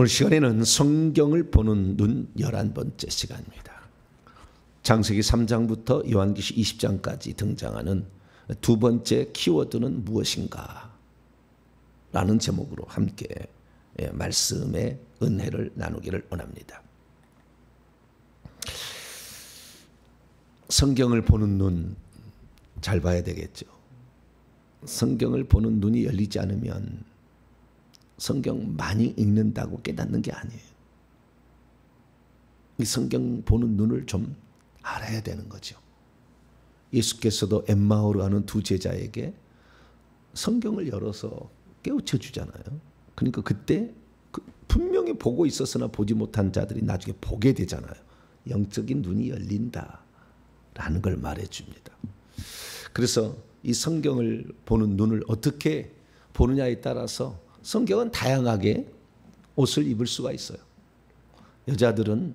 오늘 시간에는 성경을 보는 눈 11번째 시간입니다. 창세기 3장부터 요한계시 20장까지 등장하는 두 번째 키워드는 무엇인가? 라는 제목으로 함께 말씀의 은혜를 나누기를 원합니다. 성경을 보는 눈 잘 봐야 되겠죠. 성경을 보는 눈이 열리지 않으면 성경 많이 읽는다고 깨닫는 게 아니에요. 이 성경 보는 눈을 좀 알아야 되는 거죠. 예수께서도 엠마오로 가는 두 제자에게 성경을 열어서 깨우쳐 주잖아요. 그러니까 그때 분명히 보고 있었으나 보지 못한 자들이 나중에 보게 되잖아요. 영적인 눈이 열린다라는 걸 말해 줍니다. 그래서 이 성경을 보는 눈을 어떻게 보느냐에 따라서 성경은 다양하게 옷을 입을 수가 있어요. 여자들은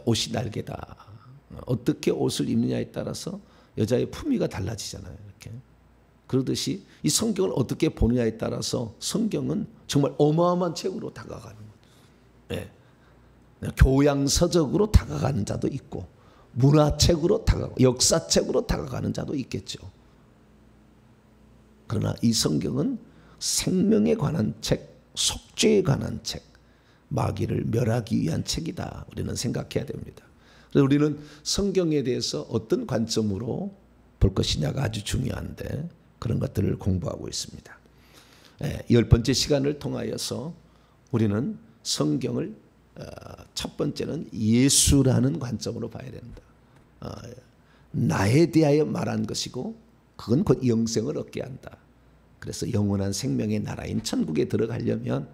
옷이 날개다. 어떻게 옷을 입느냐에 따라서 여자의 품위가 달라지잖아요. 이렇게. 그러듯이 이 성경을 어떻게 보느냐에 따라서 성경은 정말 어마어마한 책으로 다가가는 거죠. 네. 교양서적으로 다가가는 자도 있고 문화책으로 다가가고 역사책으로 다가가는 자도 있겠죠. 그러나 이 성경은 생명에 관한 책, 속죄에 관한 책, 마귀를 멸하기 위한 책이다. 우리는 생각해야 됩니다. 그래서 우리는 성경에 대해서 어떤 관점으로 볼 것이냐가 아주 중요한데 그런 것들을 공부하고 있습니다. 10번째 시간을 통하여서 우리는 성경을 첫 번째는 예수라는 관점으로 봐야 된다. 나에 대하여 말한 것이고 그건 곧 영생을 얻게 한다. 그래서 영원한 생명의 나라인 천국에 들어가려면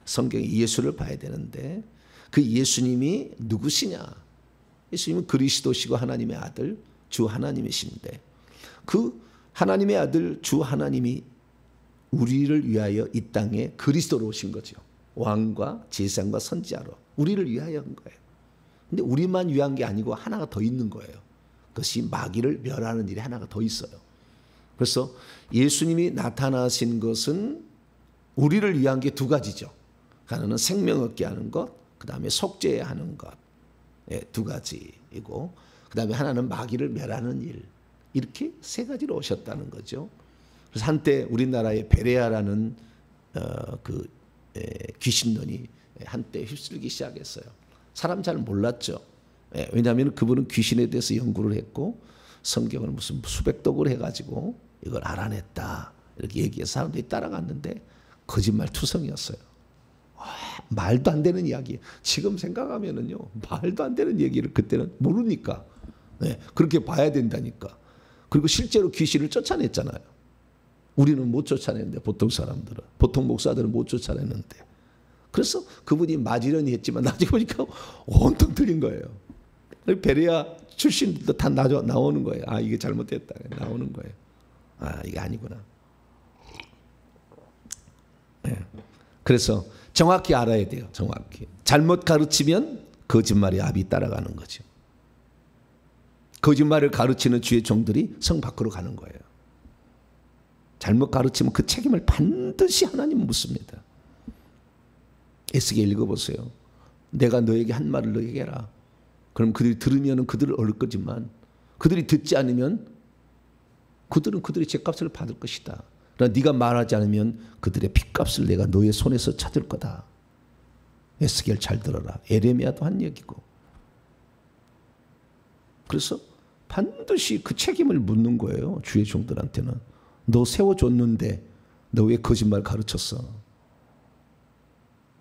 성경의 예수를 봐야 되는데 그 예수님이 누구시냐? 예수님은 그리스도시고 하나님의 아들 주 하나님이신데 그 하나님의 아들 주 하나님이 우리를 위하여 이 땅에 그리스도로 오신 거죠. 왕과 제사장과 선지자로 우리를 위하여 한 거예요. 근데 우리만 위한 게 아니고 하나가 더 있는 거예요. 그것이 마귀를 멸하는 일이 하나가 더 있어요. 그래서 예수님이 나타나신 것은 우리를 위한 게 두 가지죠. 하나는 생명 얻게 하는 것, 그 다음에 속죄하는 것. 두 가지이고 그 다음에 하나는 마귀를 멸하는 일. 이렇게 세 가지로 오셨다는 거죠. 그래서 한때 우리나라에 베레아라는 귀신론이 한때 휩쓸기 시작했어요. 사람 잘 몰랐죠. 왜냐하면 그분은 귀신에 대해서 연구를 했고 성경을 무슨 수백 독을 해가지고 이걸 알아냈다 이렇게 얘기해서 사람들이 따라갔는데 거짓말 투성이었어요. 말도 안 되는 이야기. 지금 생각하면은요 말도 안 되는 얘기를 그때는 모르니까 그렇게 봐야 된다니까. 그리고 실제로 귀신을 쫓아냈잖아요. 우리는 못 쫓아냈는데 보통 사람들은 보통 목사들은 못 쫓아냈는데 그래서 그분이 맞으려니 했지만 나중에 보니까 온통 틀린 거예요. 베레아 출신들도 다 나오는 거예요. 아 이게 잘못됐다 나오는 거예요. 아 이게 아니구나. 그래서 정확히 알아야 돼요. 정확히. 잘못 가르치면 거짓말의 압이 따라가는 거죠. 거짓말을 가르치는 주의 종들이 성 밖으로 가는 거예요. 잘못 가르치면 그 책임을 반드시 하나님은 묻습니다. 에스겔 읽어보세요. 내가 너에게 한 말을 너에게 해라. 그럼 그들이 들으면 그들을 얻을 거지만 그들이 듣지 않으면 그들은 그들의 죄값을 받을 것이다. 그러나 네가 말하지 않으면 그들의 핏값을 내가 너의 손에서 찾을 거다. 에스겔 잘 들어라. 에레미야도 한 얘기고. 그래서 반드시 그 책임을 묻는 거예요. 주의 종들한테는. 너 세워줬는데 너 왜 거짓말 가르쳤어?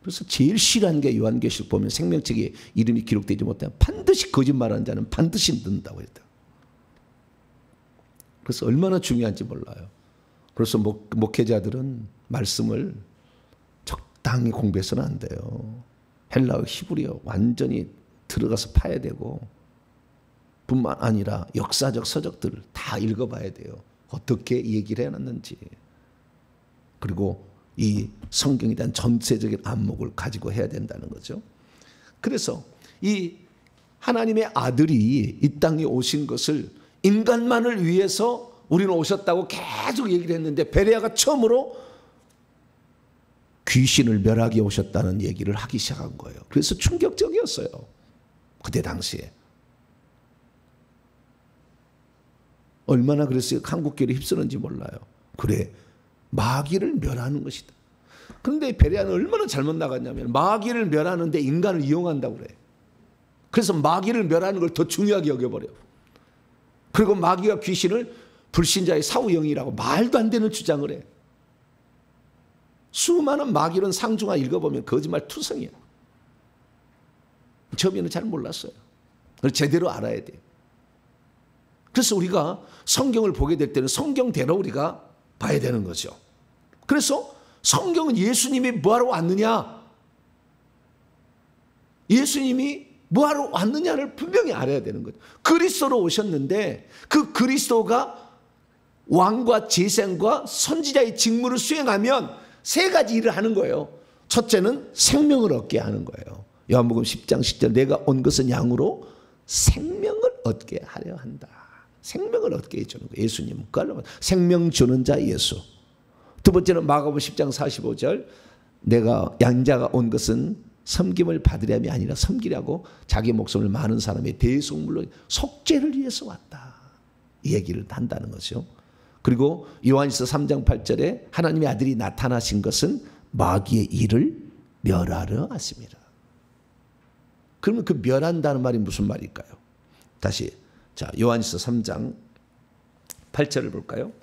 그래서 제일 싫어하는 게 요한계시록 보면 생명책에 이름이 기록되지 못하면 반드시 거짓말하는 자는 반드시 넣는다고 했다. 그래서 얼마나 중요한지 몰라요. 그래서 목회자들은 말씀을 적당히 공부해서는 안 돼요. 헬라어 히브리어 완전히 들어가서 파야 되고 뿐만 아니라 역사적 서적들을 다 읽어봐야 돼요. 어떻게 얘기를 해놨는지. 그리고 이 성경에 대한 전체적인 안목을 가지고 해야 된다는 거죠. 그래서 이 하나님의 아들이 이 땅에 오신 것을 인간만을 위해서 우리는 오셨다고 계속 얘기를 했는데 베레아가 처음으로 귀신을 멸하게 오셨다는 얘기를 하기 시작한 거예요. 그래서 충격적이었어요. 그때 당시에. 얼마나 그랬어요. 한국교회를 휩쓰는지 몰라요. 그래, 마귀를 멸하는 것이다. 그런데 베레아는 얼마나 잘못 나갔냐면 마귀를 멸하는데 인간을 이용한다고 그래. 그래서 마귀를 멸하는 걸 더 중요하게 여겨버려. 그리고 마귀와 귀신을 불신자의 사후영이라고 말도 안 되는 주장을 해. 수많은 마귀론 상중하 읽어보면 거짓말 투성이야. 처음에는 잘 몰랐어요. 그걸 제대로 알아야 돼요. 그래서 우리가 성경을 보게 될 때는 성경대로 우리가 봐야 되는 거죠. 그래서 성경은 예수님이 뭐하러 왔느냐, 예수님이 뭐하러 왔느냐를 분명히 알아야 되는 거죠. 그리스도로 오셨는데 그 그리스도가 왕과 제사장과 선지자의 직무를 수행하면 세 가지 일을 하는 거예요. 첫째는 생명을 얻게 하는 거예요. 요한복음 10장 10절 내가 온 것은 양으로 생명을 얻게 하려 한다. 생명을 얻게 해주는 거예요. 예수님 생명 주는 자 예수. 두 번째는 마가복음 10장 45절 내가 양자가 온 것은 섬김을 받으려함이 아니라 섬기려고 자기 목숨을 많은 사람의 대속물로 속죄를 위해서 왔다. 이 얘기를 한다는 거죠. 그리고 요한일서 3장 8절에 하나님의 아들이 나타나신 것은 마귀의 일을 멸하려 하십니다. 그러면 그 멸한다는 말이 무슨 말일까요? 다시 자 요한일서 3장 8절을 볼까요?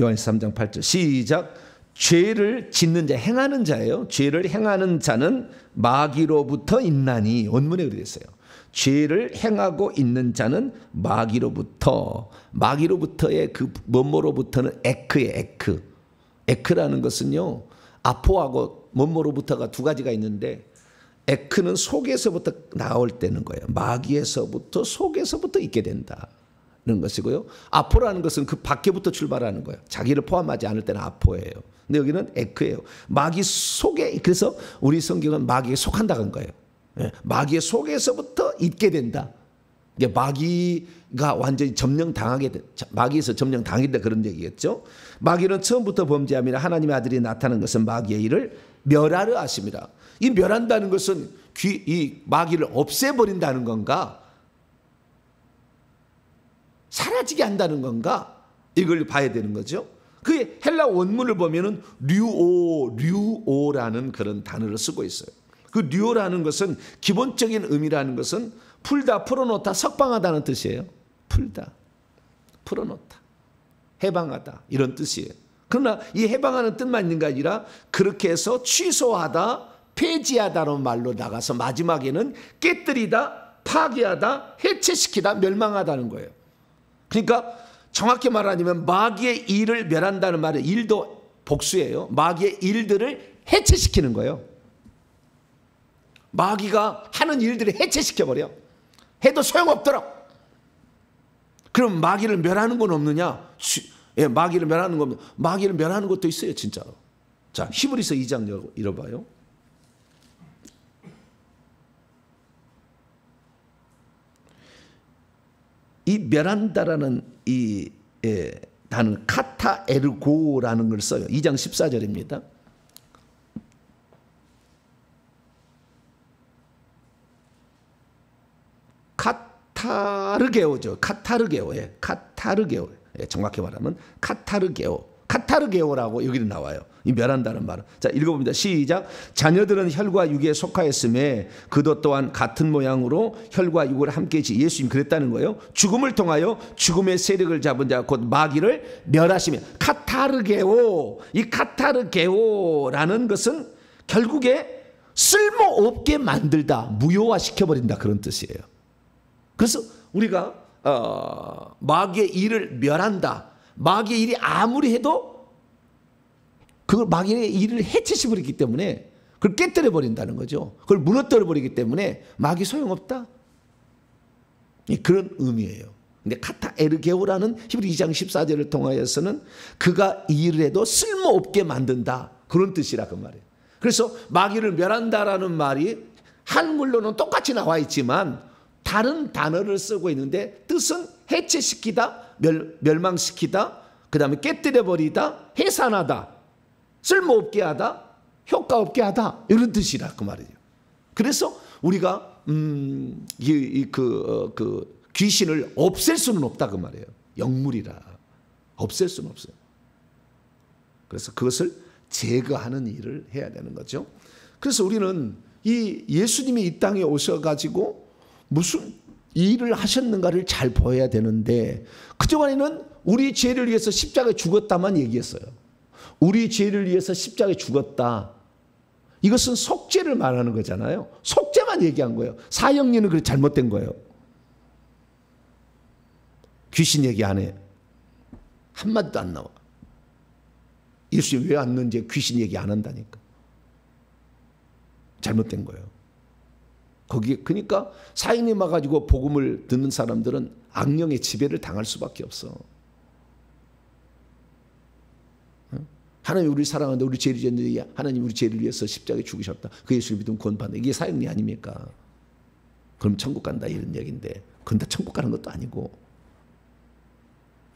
요한일서 3장 8절 시작. 죄를 짓는 자, 행하는 자예요. 죄를 행하는 자는 마귀로부터 있나니. 원문에 그렇게 됐어요. 죄를 행하고 있는 자는 마귀로부터의 그 뭐뭐로부터는 에크예요. 에크라는 것은요, 아포하고 뭐뭐로부터가 두 가지가 있는데 에크는 속에서부터 나올 때는 거예요. 마귀에서부터 속에서부터 있게 된다. 는 것이고요. 아포라는 것은 그 밖에부터 출발하는 거예요. 자기를 포함하지 않을 때는 아포예요. 근데 여기는 에크예요. 마귀 속에, 그래서 우리 성경은 마귀에 속한다는 거예요. 마귀의 속에서부터 있게 된다. 이게 마귀가 완전히 점령당하게 된, 마귀에서 점령당했다 그런 얘기겠죠. 마귀는 처음부터 범죄함이나 하나님의 아들이 나타난 것은 마귀의 일을 멸하려 하십니다. 이 멸한다는 것은 이 마귀를 없애버린다는 건가? 사라지게 한다는 건가? 이걸 봐야 되는 거죠. 그 헬라 원문을 보면은 류오라는 그런 단어를 쓰고 있어요. 그 류오라는 것은 기본적인 의미라는 것은 풀다, 풀어놓다, 석방하다는 뜻이에요. 풀다, 풀어놓다, 해방하다 이런 뜻이에요. 그러나 이 해방하는 뜻만 있는 게 아니라 그렇게 해서 취소하다, 폐지하다는 말로 나가서 마지막에는 깨뜨리다, 파괴하다, 해체시키다, 멸망하다는 거예요. 그러니까 정확히 말하자면 마귀의 일을 멸한다는 말은 일도 복수예요. 마귀의 일들을 해체시키는 거예요. 마귀가 하는 일들을 해체시켜버려. 해도 소용없더라. 그럼 마귀를 멸하는 건 없느냐? 마귀를 멸하는 건 없느냐? 마귀를 멸하는 것도 있어요, 진짜로. 자, 히브리서 2장 읽어봐요. 이 멸한다라는 이 단어는 카타에르고라는 걸 써요. 2장 14절입니다. 카타르게오죠. 카타르게오예. 카타르게오. 정확히 말하면 카타르게오. 카타르게오라고 여기는 나와요. 이 멸한다는 말은. 자, 읽어봅니다. 시작. 자녀들은 혈과 육에 속하였음에 그도 또한 같은 모양으로 혈과 육을 함께 지. 예수님 그랬다는 거예요. 죽음을 통하여 죽음의 세력을 잡은 자 곧 마귀를 멸하시며. 카타르게오. 이 카타르게오라는 것은 결국에 쓸모없게 만들다, 무효화시켜버린다 그런 뜻이에요. 그래서 우리가 마귀의 일을 멸한다. 마귀의 일이 아무리 해도 그걸 마귀의 일을 해체시버리기 때문에 그걸 깨뜨려 버린다는 거죠. 그걸 무너뜨려 버리기 때문에 마귀 소용없다. 그런 의미예요. 근데 카타에르게오라는 히브리 2장 14절을 통하여서는 그가 이 일을 해도 쓸모없게 만든다. 그런 뜻이라 그 말이에요. 그래서 마귀를 멸한다라는 말이 한글로는 똑같이 나와 있지만 다른 단어를 쓰고 있는데 뜻은 해체시키다, 멸망시키다, 그 다음에 깨뜨려버리다, 해산하다, 쓸모없게 하다, 효과 없게 하다, 이런 뜻이라 그 말이에요. 그래서 우리가 귀신을 없앨 수는 없다 그 말이에요. 영물이라 없앨 수는 없어요. 그래서 그것을 제거하는 일을 해야 되는 거죠. 그래서 우리는 이 예수님이 이 땅에 오셔가지고 무슨 일을 하셨는가를 잘 보여야 되는데, 그동안에는 우리 죄를 위해서 십자가에 죽었다만 얘기했어요. 우리 죄를 위해서 십자가에 죽었다. 이것은 속죄를 말하는 거잖아요. 속죄만 얘기한 거예요. 사형리는 그래 잘못된 거예요. 귀신 얘기 안 해. 한마디도 안 나와. 예수님 왜 왔는지 귀신 얘기 안 한다니까. 잘못된 거예요. 그러니까 사형리 와가지고 복음을 듣는 사람들은 악령의 지배를 당할 수밖에 없어. 하나님 우리 사랑하는데 우리 죄를 지었는데 하나님 우리 죄를 위해서 십자가에 죽으셨다. 그 예수를 믿으면 구원받는다. 이게 사형리 아닙니까? 그럼 천국 간다 이런 얘기인데, 그건 다 천국 가는 것도 아니고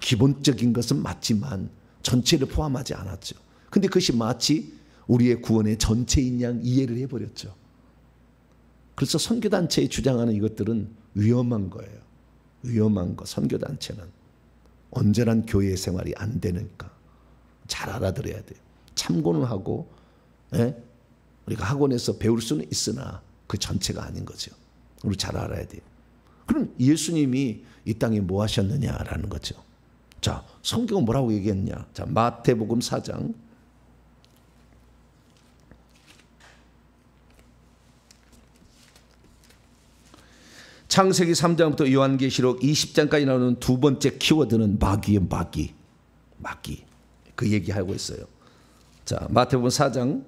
기본적인 것은 맞지만 전체를 포함하지 않았죠. 근데 그것이 마치 우리의 구원의 전체인 양 이해를 해버렸죠. 그래서 선교단체에 주장하는 이것들은 위험한 거예요. 위험한 거. 선교단체는 온전한 교회 생활이 안 되니까 잘 알아들어야 돼요. 참고는 하고 우리가 학원에서 배울 수는 있으나 그 전체가 아닌 거죠. 우리 잘 알아야 돼요. 그럼 예수님이 이 땅에 뭐 하셨느냐라는 거죠. 자, 성경은 뭐라고 얘기했냐. 자, 마태복음 4장 창세기 3장부터 요한계시록 20장까지 나오는 두 번째 키워드는 마귀예요. 마귀. 그 얘기하고 있어요. 자, 마태복음 4장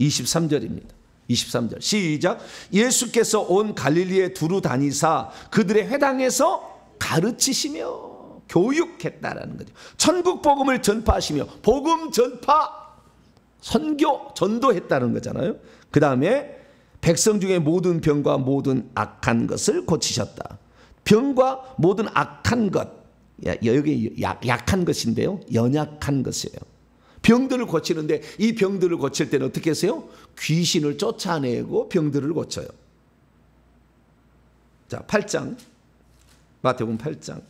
23절입니다. 23절 시작. 예수께서 온 갈릴리에 두루 다니사 그들의 회당에서 가르치시며 교육했다라는 거죠. 천국 복음을 전파하시며 복음 전파, 선교, 전도했다는 거잖아요. 그 다음에 백성 중에 모든 병과 모든 악한 것을 고치셨다. 병과 모든 악한 것, 여기 약한 것인데요, 연약한 것이에요. 병들을 고치는데 이 병들을 고칠 때는 어떻게 하세요? 귀신을 쫓아내고 병들을 고쳐요. 자, 8장 마태복음 8장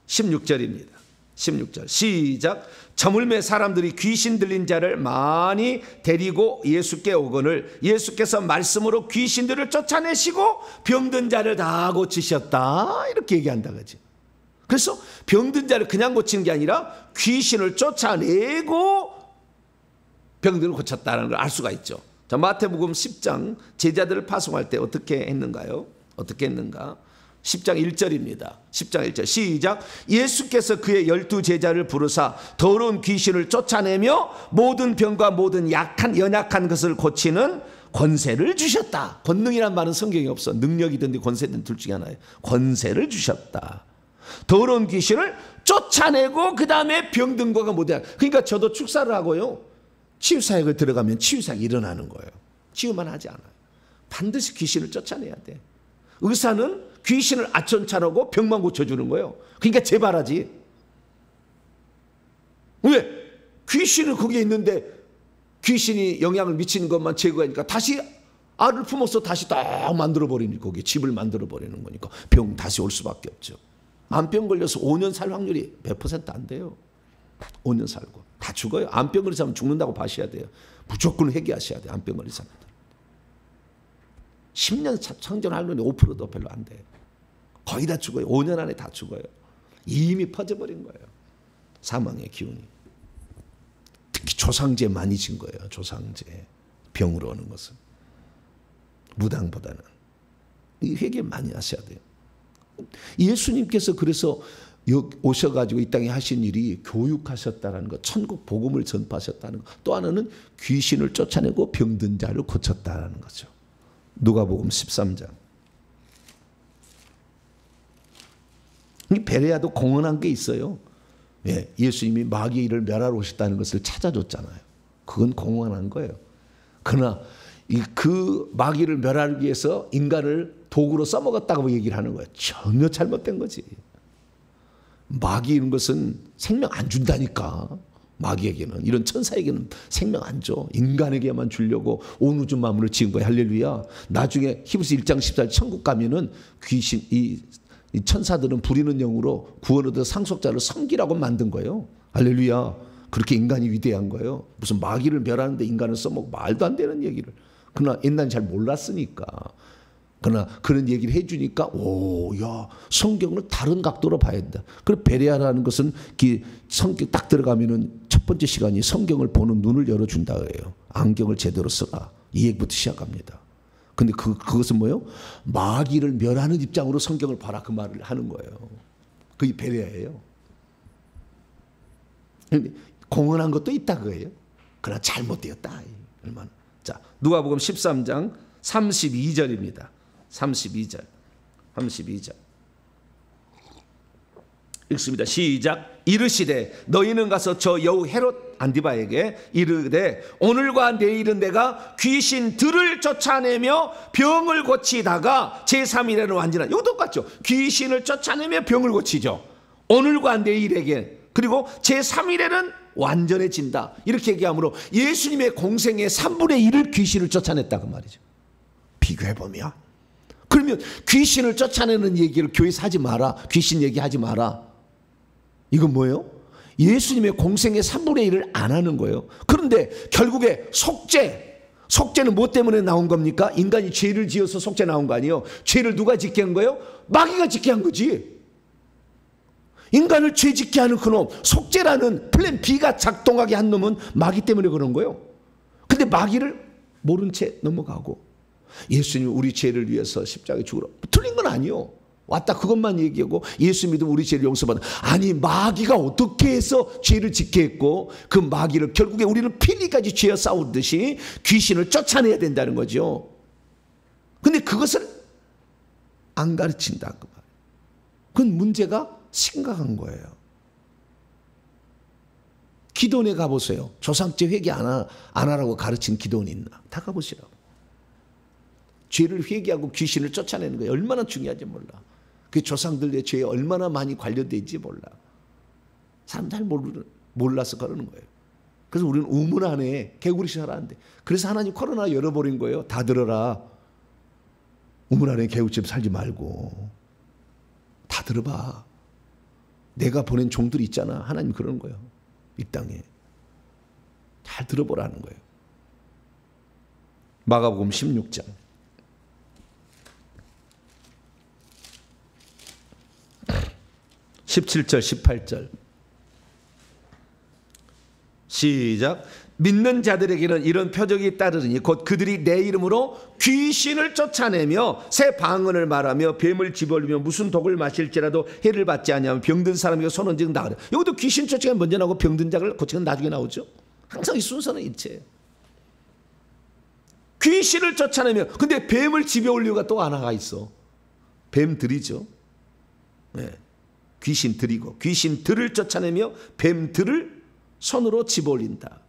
16절입니다. 16절 시작. 저물매 사람들이 귀신 들린 자를 많이 데리고 예수께 오거늘 예수께서 말씀으로 귀신들을 쫓아내시고 병든 자를 다 고치셨다. 이렇게 얘기한다 그지. 그래서 병든 자를 그냥 고치는 게 아니라 귀신을 쫓아내고 병들을 고쳤다는 걸 알 수가 있죠. 자, 마태복음 10장 제자들을 파송할 때 어떻게 했는가요? 어떻게 했는가? 10장 1절입니다. 10장 1절 시작. 예수께서 그의 12 제자를 부르사 더러운 귀신을 쫓아내며 모든 병과 모든 연약한 것을 고치는 권세를 주셨다. 권능이란 말은 성경에 없어. 능력이든지 권세든 둘 중에 하나예요. 권세를 주셨다. 더러운 귀신을 쫓아내고 그 다음에 병든 거가 뭐냐. 그러니까 저도 축사를 하고요, 치유사역을 들어가면 치유사역이 일어나는 거예요. 치유만 하지 않아요. 반드시 귀신을 쫓아내야 돼. 의사는 귀신을 아천차라고 병만 고쳐주는 거예요. 그러니까 재발하지. 왜? 귀신은 거기에 있는데 귀신이 영향을 미치는 것만 제거하니까 다시 알을 품어서 다시 딱 만들어버리는, 거기에 집을 만들어버리는 거니까 병 다시 올 수밖에 없죠. 암병 걸려서 5년 살 확률이 100% 안 돼요. 5년 살고 다 죽어요. 암병 걸린 사람은 죽는다고 봐셔야 돼요. 무조건 회개하셔야 돼요. 암병 걸린 사람들 10년 상전 확률이 5%도 별로 안 돼요. 거의 다 죽어요. 5년 안에 다 죽어요. 이미 퍼져버린 거예요. 사망의 기운이. 특히 조상제 많이 진 거예요. 조상제. 병으로 오는 것은. 무당보다는. 이 회개 많이 하셔야 돼요. 예수님께서 그래서 오셔가지고 이 땅에 하신 일이 교육하셨다는 것, 천국 복음을 전파하셨다는 것, 또 하나는 귀신을 쫓아내고 병든 자를 고쳤다는 거죠. 누가복음 13장. 베레아도 공헌한 게 있어요. 예, 예수님이 마귀의 일을 멸하러 오셨다는 것을 찾아줬잖아요. 그건 공헌한 거예요. 그러나 그 마귀를 멸하기 위해서 인간을 도구로 써먹었다고 얘기를 하는 거예요. 전혀 잘못된 거지. 마귀 이런 것은 생명 안 준다니까. 마귀에게는, 이런 천사에게는 생명 안 줘. 인간에게만 주려고 온 우주 만물을 지은 거야. 할렐루야. 나중에 히브리서 1장 14절 천국 가면은 귀신, 이 천사들은 부리는 영으로 구원 얻어 상속자를 섬기라고 만든 거예요. 할렐루야. 그렇게 인간이 위대한 거예요. 무슨 마귀를 멸하는데 인간을 써먹고 말도 안 되는 얘기를. 그러나 옛날엔 잘 몰랐으니까. 그러나 그런 얘기를 해주니까 야, 성경을 다른 각도로 봐야 된다. 그리고 베레아라는 것은 성경 딱 들어가면은 첫 번째 시간이 성경을 보는 눈을 열어준다 그래요. 안경을 제대로 써라. 이 얘기부터 시작합니다. 근데 그것은 뭐예요? 마귀를 멸하는 입장으로 성경을 봐라, 그 말을 하는 거예요. 그게 베레아예요. 공헌한 것도 있다 그거예요. 그러나 잘못되었다. 얼마나. 자, 누가복음 13장 32절입니다. 32절. 읽습니다. 시작. 이르시되 너희는 가서 저 여우 헤롯 안디바에게 이르되 오늘과 내일은 내가 귀신들을 쫓아내며 병을 고치다가 제3일에는 완전한. 이거 똑같죠. 귀신을 쫓아내며 병을 고치죠. 오늘과 내일에게. 그리고 제3일에는 완전해진다. 이렇게 얘기하므로 예수님의 공생의 3분의 1을 귀신을 쫓아냈다 그 말이죠. 비교해보면. 그러면 귀신을 쫓아내는 얘기를 교회에서 하지 마라. 귀신 얘기하지 마라. 이건 뭐예요? 예수님의 공생의 3분의 1을 안 하는 거예요. 그런데 결국에 속죄는 뭐 때문에 나온 겁니까? 인간이 죄를 지어서 속죄 나온 거 아니에요? 죄를 누가 짓게 한 거예요? 마귀가 짓게 한 거지. 인간을 죄 짓게 하는 그놈, 속죄라는 플랜 B가 작동하게 한 놈은 마귀 때문에 그런 거예요. 근데 마귀를 모른 채 넘어가고 예수님이 우리 죄를 위해서 십자가에 죽으러. 틀린 건 아니에요. 왔다 그것만 얘기하고 예수 믿으면 우리 죄를 용서받아. 아니, 마귀가 어떻게 해서 죄를 짓게 했고 그 마귀를 결국에 우리는 필리까지 죄와 싸우듯이 귀신을 쫓아내야 된다는 거죠. 근데 그것을 안 가르친다 그 말. 그건 문제가 심각한 거예요. 기도원에 가보세요. 조상죄 회개 안 하라고 가르친 기도원이 있나? 다 가보시라고. 죄를 회개하고 귀신을 쫓아내는 거예요. 얼마나 중요한지 몰라. 그 조상들의 죄에 얼마나 많이 관련되어 있는지 몰라. 사람 잘 몰라서 그러는 거예요. 그래서 우리는 우물 안에 개구리씩 살았는데, 그래서 하나님 코로나 열어버린 거예요. 다 들어라. 우물 안에 개구리집 살지 말고 다 들어봐. 내가 보낸 종들이 있잖아. 하나님 그러는 거예요. 이 땅에 잘 들어보라는 거예요. 마가복음 16장 17절 18절 시작. 믿는 자들에게는 이런 표적이 따르니 곧 그들이 내 이름으로 귀신을 쫓아내며 새 방언을 말하며 뱀을 집어올리며 무슨 독을 마실지라도 해를 받지 아니하며 병든 사람에게 손 얹은 나으라. 여기도 귀신 쫓아내면 먼저 나오고 병든 자를 고치는 나중에 나오죠. 항상 이 순서는 일체예요. 귀신을 쫓아내며, 근데 뱀을 집어올리고가 또 하나가 있어. 뱀들이죠. 네. 귀신들이고 귀신들을 쫓아내며 뱀들을 손으로 집어올린다.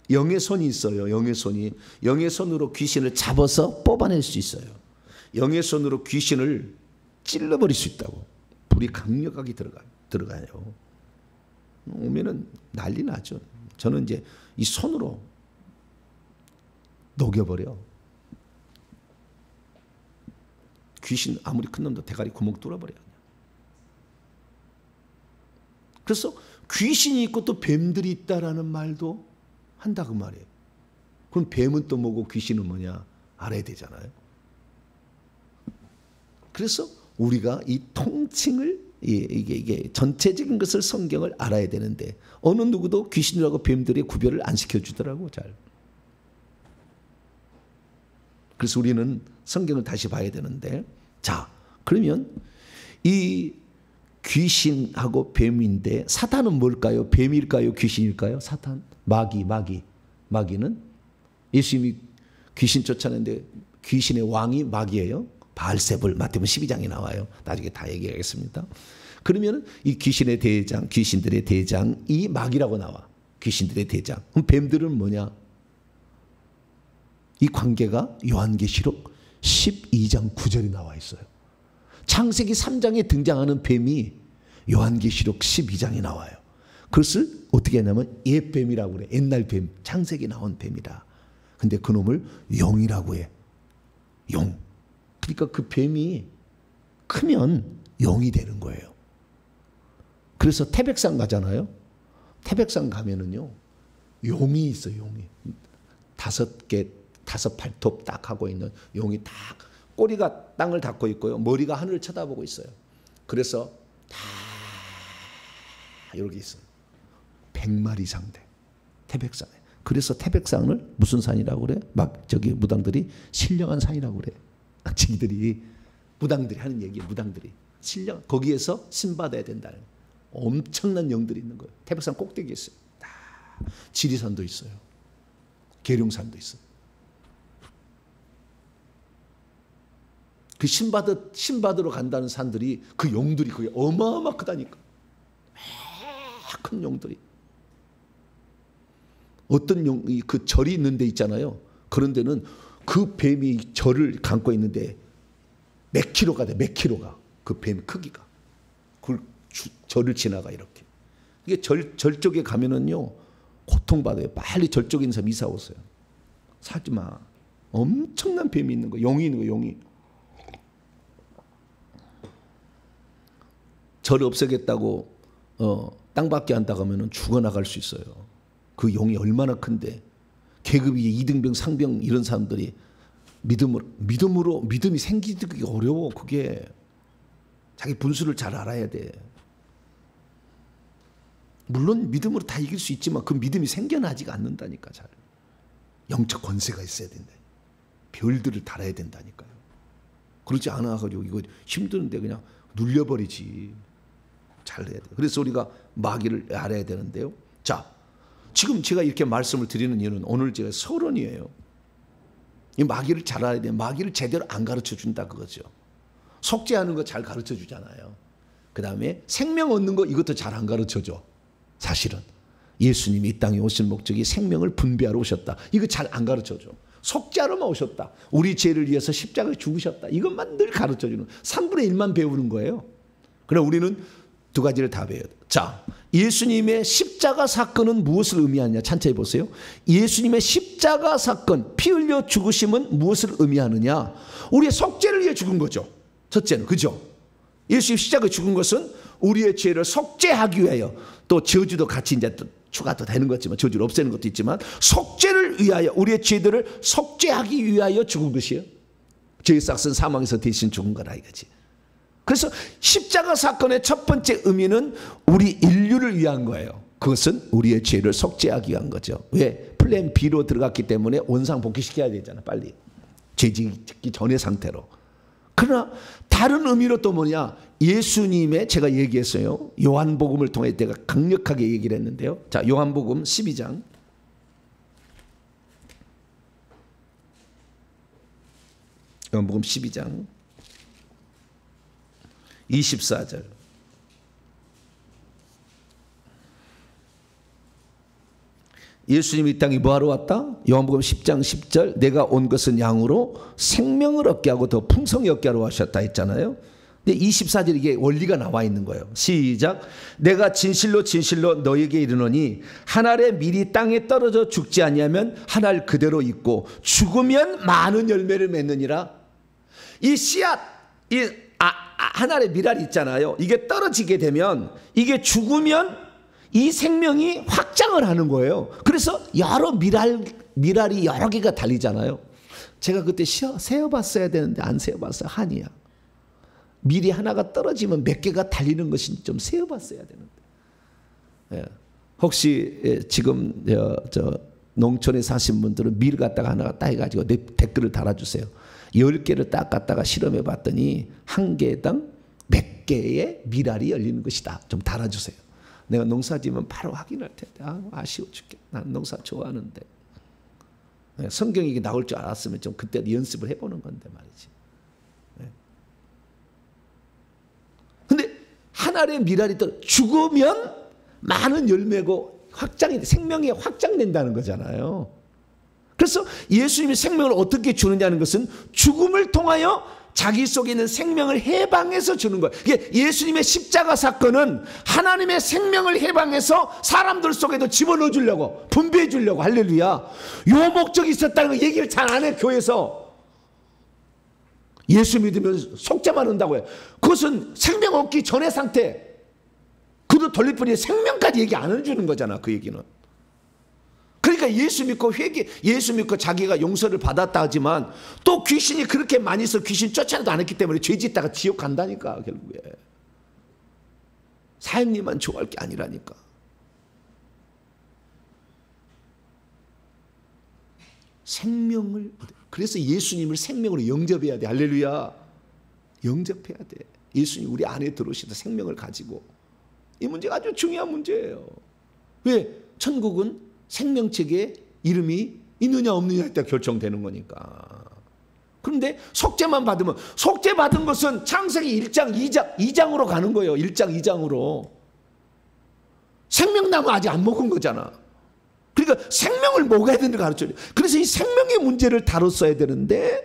영의 손이 있어요. 영의 손이. 영의 손으로 귀신을 잡아서 뽑아낼 수 있어요. 영의 손으로 귀신을 찔러버릴 수 있다고. 불이 강력하게 들어가요. 오면은 난리 나죠. 저는 이제 이 손으로 녹여버려. 귀신 아무리 큰 놈도 대가리 구멍 뚫어버려요. 그래서 귀신이 있고 또 뱀들이 있다라는 말도 한다 그 말이에요. 그럼 뱀은 또 뭐고 귀신은 뭐냐 알아야 되잖아요. 그래서 우리가 이 통칭을 이게 전체적인 것을 성경을 알아야 되는데 어느 누구도 귀신들하고 뱀들의 구별을 안 시켜주더라고 잘. 그래서 우리는 성경을 다시 봐야 되는데, 자 그러면 이 귀신하고 뱀인데 사탄은 뭘까요? 뱀일까요? 귀신일까요? 사탄? 마귀는 예수님이 귀신 쫓아내는데 귀신의 왕이 마귀예요. 바알세불, 마태복음 12장에 나와요. 나중에 다 얘기하겠습니다. 그러면 이 귀신의 대장, 귀신들의 대장이 마귀라고 나와. 귀신들의 대장. 그럼 뱀들은 뭐냐? 이 관계가 요한계시록 12장 9절에 나와 있어요. 창세기 3장에 등장하는 뱀이 요한계시록 12장에 나와요. 그것을 어떻게 하냐면 옛뱀이라고 그래. 옛날 뱀, 창세기 나온 뱀이다. 근데 그놈을 용이라고 해. 용. 그러니까 그 뱀이 크면 용이 되는 거예요. 그래서 태백산 가잖아요. 태백산 가면은요, 용이 있어요, 용이. 5개, 5 발톱 딱 하고 있는 용이 딱 꼬리가 땅을 닦고 있고요. 머리가 하늘을 쳐다보고 있어요. 그래서 다 이렇게 있어요. 100마리 상대. 태백산에. 그래서 태백산을 무슨 산이라고 그래? 막 저기 무당들이 신령한 산이라고 그래. 지들이 무당들이 하는 얘기예요. 무당들이. 신령 거기에서 신받아야 된다는 엄청난 영들이 있는 거예요. 태백산 꼭대기에 있어요. 다 지리산도 있어요. 계룡산도 있어요. 그 신받으러 간다는 산들이 그 용들이 그게 어마어마 크다니까. 큰 용들이. 어떤 용이 그 절이 있는 데 있잖아요. 그런 데는 그 뱀이 절을 감고 있는데 몇 킬로가 돼. 몇 킬로가. 그 뱀 크기가. 그걸 절을 지나가 이렇게. 이게 절 쪽에 가면은요. 고통받아요. 빨리 절 쪽에 있는 사람 이사 오세요. 사지 마. 엄청난 뱀이 있는 거. 용이 있는 거. 용이. 절 없애겠다고 땅밖에 안다 가면은 죽어나갈 수 있어요. 그 용이 얼마나 큰데 계급이 2등병 상병 이런 사람들이 믿음이 생기기 어려워. 그게 자기 분수를 잘 알아야 돼. 물론 믿음으로 다 이길 수 있지만 그 믿음이 생겨나지가 않는다니까. 잘 영적 권세가 있어야 된다. 별들을 달아야 된다니까요. 그렇지 않아가지고 이거 힘드는데 그냥 눌려버리지. 잘 해야 돼. 그래서 우리가 마귀를 알아야 되는데요. 자, 지금 제가 이렇게 말씀을 드리는 이유는 오늘 제가 서론이에요. 이 마귀를 잘 알아야 돼. 마귀를 제대로 안 가르쳐 준다 그거죠. 속죄하는 거 잘 가르쳐 주잖아요. 그 다음에 생명 얻는 거 이것도 잘 안 가르쳐 줘. 사실은 예수님이 이 땅에 오신 목적이 생명을 분배하러 오셨다. 이거 잘 안 가르쳐 줘. 속죄하러만 오셨다. 우리 죄를 위해서 십자가에 죽으셨다. 이것만 늘 가르쳐 주는 3분의 1만 배우는 거예요. 그러나 우리는 두 가지를 다 배워야 돼. 자, 예수님의 십자가 사건은 무엇을 의미하느냐? 찬찬히 보세요. 예수님의 십자가 사건, 피 흘려 죽으심은 무엇을 의미하느냐? 우리의 속죄를 위해 죽은 거죠. 첫째는 그죠? 예수님 십자가에 죽은 것은 우리의 죄를 속죄하기 위하여, 또 저주도 같이 이제 또 추가도 되는 거지만 저주를 없애는 것도 있지만 속죄를 위하여, 우리의 죄들을 속죄하기 위하여 죽은 것이에요. 죄의 삭은 사망에서 대신 죽은 거라 이거지. 그래서 십자가 사건의 첫 번째 의미는 우리 인류를 위한 거예요. 그것은 우리의 죄를 속죄하기 위한 거죠. 왜? 플랜 B로 들어갔기 때문에 원상 복귀시켜야 되잖아. 빨리. 죄 짓기 전의 상태로. 그러나 다른 의미로 또 뭐냐? 예수님의, 제가 얘기했어요. 요한복음을 통해 내가 강력하게 얘기를 했는데요. 자, 요한복음 12장. 요한복음 12장 24절. 예수님이 이 땅에 뭐하러 왔다? 요한복음 10장 10절. 내가 온 것은 양으로 생명을 얻게 하고 더 풍성히 얻게 하러 하셨다 했잖아요. 근데 24절 이게 원리가 나와 있는 거예요. 시작. 내가 진실로 진실로 너에게 이르노니 한 알의 밀이 땅에 떨어져 죽지 아니하면 한 알 그대로 있고 죽으면 많은 열매를 맺느니라. 이 씨앗, 한 알의 밀알이 있잖아요. 이게 떨어지게 되면, 이게 죽으면 이 생명이 확장을 하는 거예요. 그래서 여러 밀알이 여러 개가 달리잖아요. 제가 그때 세어봤어야 되는데 안 세어봤어요. 한이야. 밀이 하나가 떨어지면 몇 개가 달리는 것인지 좀 세어봤어야 되는데. 예. 혹시 지금 농촌에 사신 분들은 밀 갖다가 하나 따 해가지고 댓글을 달아주세요. 10개를 딱 갖다가 실험해 봤더니 한 개당 몇 개의 밀알이 열리는 것이다. 좀 달아주세요. 내가 농사 지으면 바로 확인할 텐데. 아쉬워 죽겠다. 난 농사 좋아하는데. 성경이 이게 나올 줄 알았으면 좀 그때 연습을 해보는 건데 말이지. 근데 한 알의 밀알이 또 죽으면 많은 열매고 생명이 확장된다는 거잖아요. 그래서 예수님이 생명을 어떻게 주느냐는 것은 죽음을 통하여 자기 속에 있는 생명을 해방해서 주는 거예요. 이게 예수님의 십자가 사건은 하나님의 생명을 해방해서 사람들 속에도 집어넣어 주려고, 분배해 주려고. 할렐루야. 요 목적이 있었다는 거 얘기를 잘 안 해, 교회에서. 예수 믿으면 속죄만 한다고 해요. 그것은 생명 얻기 전의 상태. 그도 돌릴 뿐이지 생명까지 얘기 안 해주는 거잖아, 그 얘기는. 그러니까 예수 믿고 예수 믿고 자기가 용서를 받았다 하지만 또 귀신이 그렇게 많이 있어 귀신 쫓아내도 안 했기 때문에 죄 짓다가 지옥 간다니까, 결국에. 사형님만 좋아할 게 아니라니까. 생명을, 그래서 예수님을 생명으로 영접해야 돼. 할렐루야. 영접해야 돼. 예수님 우리 안에 들어오셔서 생명을 가지고. 이 문제가 아주 중요한 문제예요. 왜? 천국은 생명책에 이름이 있느냐 없느냐에 따라 결정되는 거니까. 그런데 속죄만 받으면, 속죄 받은 것은 창세기 1장 2장으로 가는 거예요. 1장 2장으로. 생명나무 아직 안 먹은 거잖아. 그러니까 생명을 먹어야 되는 걸 가르쳐요. 그래서 이 생명의 문제를 다뤘어야 되는데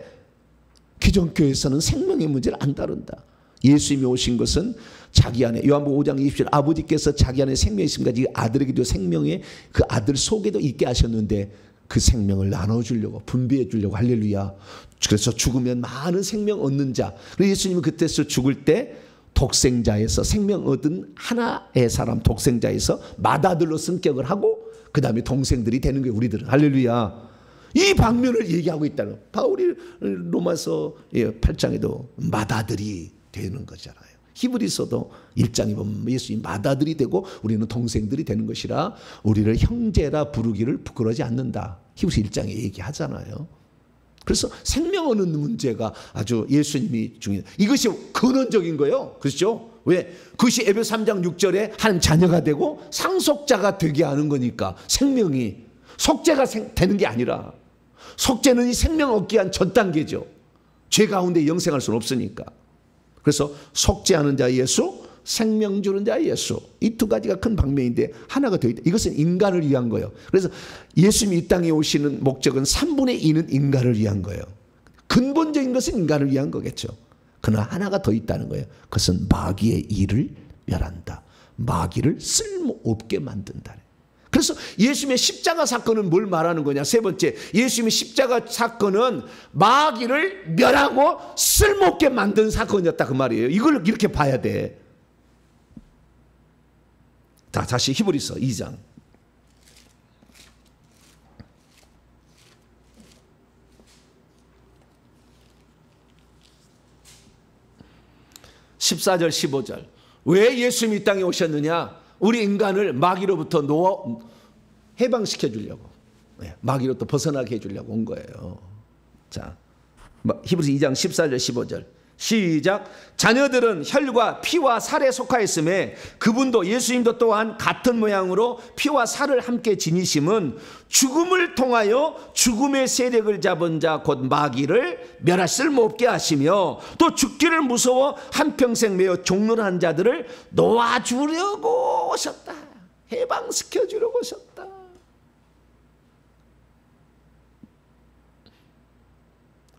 기존 교회에서는 생명의 문제를 안 다룬다. 예수님이 오신 것은 자기 안에, 요한복음 5장 20절, 아버지께서 자기 안에 생명이 있음까지 아들에게도 생명의 그 아들 속에도 있게 하셨는데 그 생명을 나눠주려고, 분배해 주려고. 할렐루야. 그래서 죽으면 많은 생명 얻는 자. 그래서 예수님은 그때서 죽을 때 독생자에서 생명 얻은 하나의 사람, 독생자에서 맏아들로 승격을 하고 그 다음에 동생들이 되는 거예요, 우리들은. 할렐루야. 이 방면을 얘기하고 있다는, 바울이 로마서 8장에도 맏아들이 되는 거잖아요. 히브리서도 1장에 보면 예수님 맏아들이 되고 우리는 동생들이 되는 것이라 우리를 형제라 부르기를 부끄러워하지 않는다. 히브리서 1장에 얘기하잖아요. 그래서 생명 얻는 문제가 아주 예수님이 중요해요. 이것이 근원적인 거예요. 그렇죠? 왜? 그것이 에베소 3장 6절에 하나님 자녀가 되고 상속자가 되게 하는 거니까. 생명이 속죄가 되는 게 아니라, 속죄는 이 생명 얻기 위한 전 단계죠. 죄 가운데 영생할 수는 없으니까. 그래서 속죄하는 자 예수, 생명 주는 자 예수, 이 두 가지가 큰 방면인데 하나가 더 있다. 이것은 인간을 위한 거예요. 그래서 예수님이 이 땅에 오시는 목적은 3분의 2는 인간을 위한 거예요. 근본적인 것은 인간을 위한 거겠죠. 그러나 하나가 더 있다는 거예요. 그것은 마귀의 일을 멸한다. 마귀를 쓸모없게 만든다. 그래서 예수님의 십자가 사건은 뭘 말하는 거냐? 세 번째, 예수님의 십자가 사건은 마귀를 멸하고 쓸모없게 만든 사건이었다, 그 말이에요. 이걸 이렇게 봐야 돼. 자, 다시 히브리서 2장 14절 15절. 왜 예수님이 이 땅에 오셨느냐? 우리 인간을 마귀로부터 해방시켜 주려고, 마귀로부터 벗어나게 해주려고 온 거예요. 자, 히브리서 2장 14절 15절 시작. 자녀들은 혈과 피와 살에 속하였음에 그분도, 예수님도 또한 같은 모양으로 피와 살을 함께 지니심은 죽음을 통하여 죽음의 세력을 잡은 자 곧 마귀를 멸할 쓸모없게 하시며 또 죽기를 무서워 한평생 매어 종론한 자들을 놓아주려고 오셨다. 해방시켜 주려고 오셨다.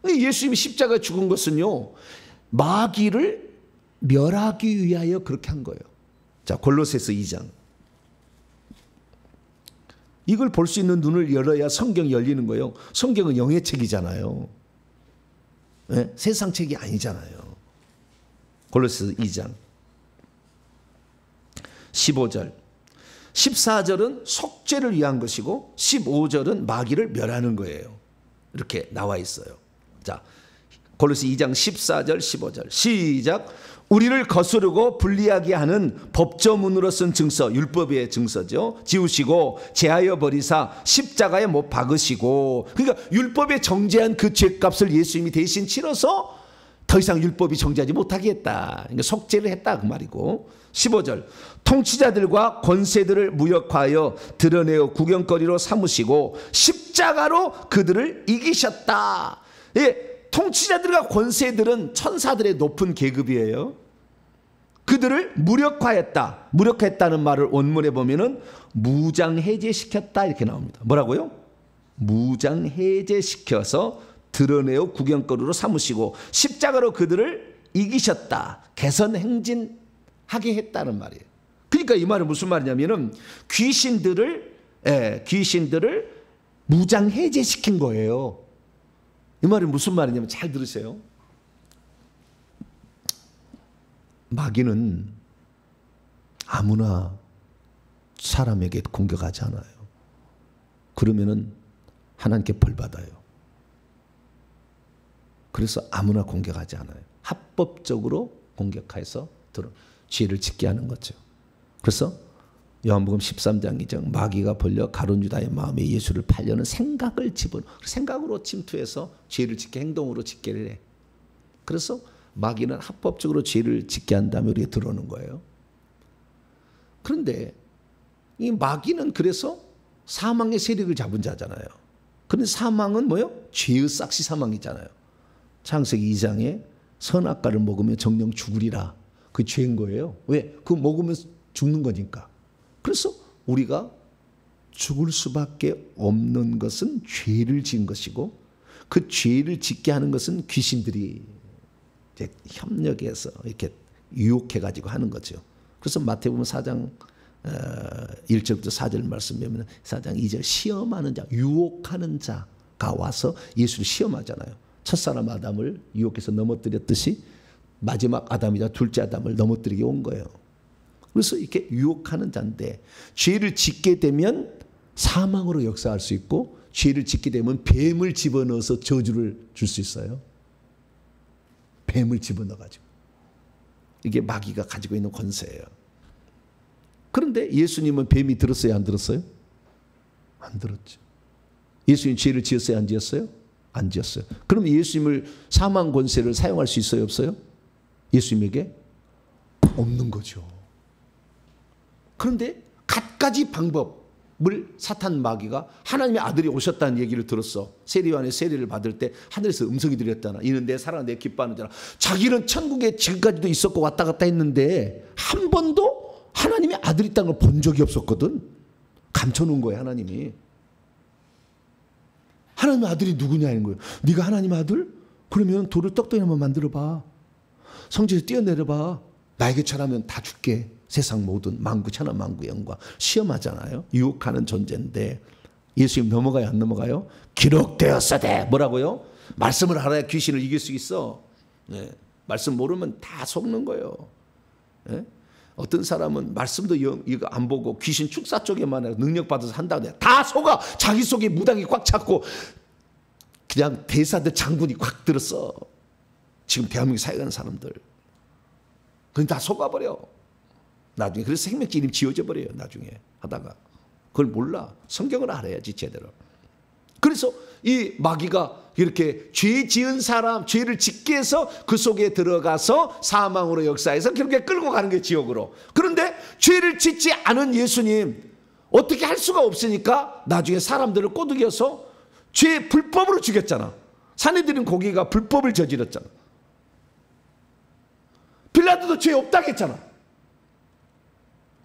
예수님이 십자가에 죽은 것은요, 마귀를 멸하기 위하여 그렇게 한 거예요. 자, 골로새서 2장. 이걸 볼 수 있는 눈을 열어야 성경이 열리는 거예요. 성경은 영의 책이잖아요. 네? 세상 책이 아니잖아요. 골로새서 2장 15절 14절은 속죄를 위한 것이고 15절은 마귀를 멸하는 거예요. 이렇게 나와 있어요. 자, 골로새 2장 14절 15절 시작. 우리를 거스르고 불리하게 하는 법조문으로 쓴 증서, 율법의 증서죠, 지우시고 제하여 버리사 십자가에 못 박으시고. 그러니까 율법에 정죄한 그 죄값을 예수님이 대신 치러서 더 이상 율법이 정죄하지 못하게 했다. 그러니까 속죄를 했다, 그 말이고. 15절 통치자들과 권세들을 무력화하여 드러내어 구경거리로 삼으시고 십자가로 그들을 이기셨다. 예, 통치자들과 권세들은 천사들의 높은 계급이에요. 그들을 무력화했다. 무력화했다는 말을 원문에 보면은 무장해제시켰다 이렇게 나옵니다. 뭐라고요? 무장해제시켜서 드러내어 구경거리로 삼으시고 십자가로 그들을 이기셨다. 개선행진하게 했다는 말이에요. 그러니까 이 말은 무슨 말이냐면은 귀신들을 무장해제시킨 거예요. 이 말이 무슨 말이냐면 잘 들으세요. 마귀는 아무나 사람에게 공격하지 않아요. 그러면은 하나님께 벌 받아요. 그래서 아무나 공격하지 않아요. 합법적으로 공격해서 죄를 짓게 하는 거죠. 그래서 요한복음 13장이죠. 마귀가 벌려 가룟 유다의 마음에 예수를 팔려는 생각을 생각으로 침투해서 죄를 짓게 행동으로 짓게 해. 그래서 마귀는 합법적으로 죄를 짓게 한 다음에 우리에게 들어오는 거예요. 그런데 이 마귀는 그래서 사망의 세력을 잡은 자잖아요. 그런데 사망은 뭐예요? 죄의 싹시 사망이잖아요. 창세기 2장에 선악과를 먹으면 정령 죽으리라. 그 죄인 거예요. 왜? 그거 먹으면 죽는 거니까. 그래서 우리가 죽을 수밖에 없는 것은 죄를 지은 것이고 그 죄를 짓게 하는 것은 귀신들이 이제 협력해서 이렇게 유혹해가지고 하는 거죠. 그래서 마태복음 4장 1절부터 4절 말씀 보면 4장 2절 시험하는 자, 유혹하는 자가 와서 예수를 시험하잖아요. 첫사람 아담을 유혹해서 넘어뜨렸듯이 마지막 아담이자 둘째 아담을 넘어뜨리게 온 거예요. 그래서 이렇게 유혹하는 자인데 죄를 짓게 되면 사망으로 역사할 수 있고 죄를 짓게 되면 뱀을 집어넣어서 저주를 줄 수 있어요. 뱀을 집어넣어가지고. 이게 마귀가 가지고 있는 권세예요. 그런데 예수님은 뱀이 들었어요? 안 들었어요? 안 들었죠. 예수님 죄를 지었어요? 안 지었어요? 안 지었어요. 그럼 예수님을 사망 권세를 사용할 수 있어요? 없어요? 예수님에게 없는 거죠. 그런데 갖가지 방법을 사탄 마귀가 하나님의 아들이 오셨다는 얘기를 들었어. 세리요한의 세례를 받을 때 하늘에서 음성이 들렸잖아. 이는 내 사랑 내 기뻐하는 자라. 자기는 천국에 지금까지도 있었고 왔다 갔다 했는데 한 번도 하나님의 아들이 있다는 걸 본 적이 없었거든. 감춰놓은 거예요, 하나님이. 하나님의 아들이 누구냐는 거예요. 네가 하나님 아들? 그러면 돌을 떡덩이 한번 만들어봐. 성지에서 뛰어내려봐. 나에게 절하면 다 줄게. 세상 모든 만구 천하 만구 영광. 시험하잖아요. 유혹하는 존재인데 예수님 넘어가요? 안 넘어가요? 기록되었으되 뭐라고요? 말씀을 알아야 귀신을 이길 수 있어. 네. 말씀 모르면 다 속는 거예요. 네? 어떤 사람은 말씀도 이거 안 보고 귀신 축사 쪽에만 능력받아서 한다고 해. 다 속아. 자기 속에 무당이 꽉 찼고 그냥 대사들 장군이 꽉 들었어. 지금 대한민국 사역하는 사람들. 그건 다 속아버려. 나중에 그래서 생명지 이름 지어져 버려요. 나중에 하다가. 그걸 몰라. 성경을 알아야지 제대로. 그래서 이 마귀가 이렇게 죄 지은 사람, 죄를 짓게 해서 그 속에 들어가서 사망으로 역사해서 결국에 끌고 가는 게 지옥으로. 그런데 죄를 짓지 않은 예수님 어떻게 할 수가 없으니까 나중에 사람들을 꼬드겨서 죄 불법으로 죽였잖아. 산헤드린 고기가 불법을 저질렀잖아. 빌라도도 죄 없다고 했잖아.